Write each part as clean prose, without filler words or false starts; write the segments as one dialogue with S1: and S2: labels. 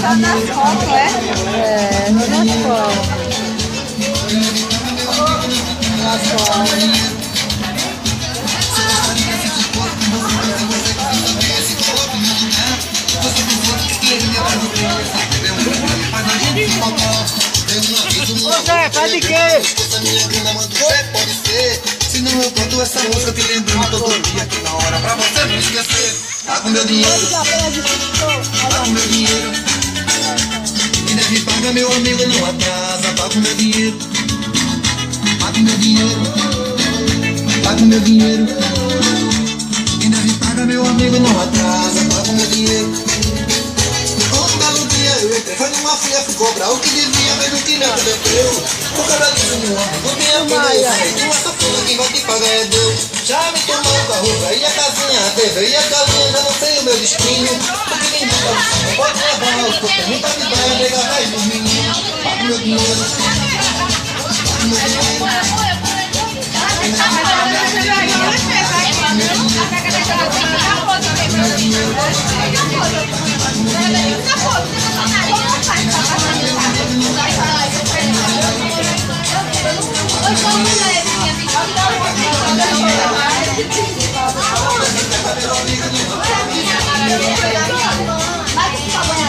S1: Só nas fotos, é?
S2: É, não nas fotos. Nas fotos.
S3: Ô Zé, faz de quê?
S4: Se não eu canto essa música te lembrando todo dia aqui na hora pra você não esquecer. Tá com meu dinheiro, tá com meu dinheiro. E deve pagar meu amigo, não atrasa. Tá com meu dinheiro, tá com meu dinheiro, tá com meu dinheiro. E deve pagar meu amigo, não atrasa. Tá com meu dinheiro. Um belo dia eu entrei, foi numa fria, fui cobrar o que devia, mas o que nada deu. O cara disse meu amigo, minha filha, uma safona, quem vai te pagar é Deus. Já me tomou o carro, aí a casinha, a TV e a galinha, já não sei o meu destino. Porque quem nunca me pode levar, os corpos nunca me vai, nega raiz dos meninos. Paga meu dinheiro, paga meu dinheiro.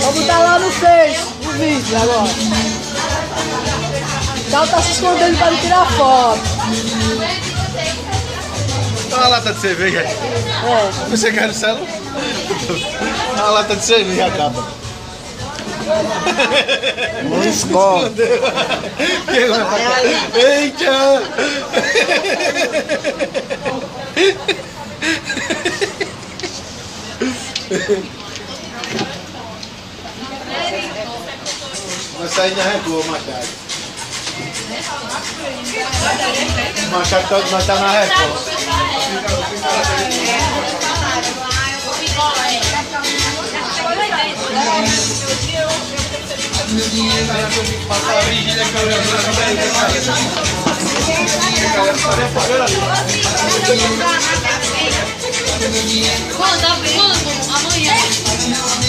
S2: Vou botar lá no Face o vídeo agora. O cara tá se escondendo para tirar foto.
S3: Olha a lata de cerveja.
S2: É.
S3: Você quer no céu? Olha a lata de cerveja, acaba.
S4: Não esconde.
S3: Eita! Vai sair na Record, Machado. Machado tá na Record.
S4: Meu dinheiro,
S3: Passar a vigília que eu
S1: Quando? Amanhã.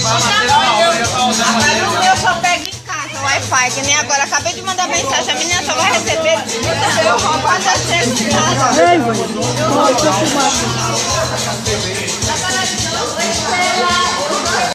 S5: Agora o meu só pega em casa, o Wi-Fi, que nem agora. Acabei de mandar mensagem, a menina só vai receber quando eu chego em casa.
S2: Ei, mãe. Deixa eu filmar.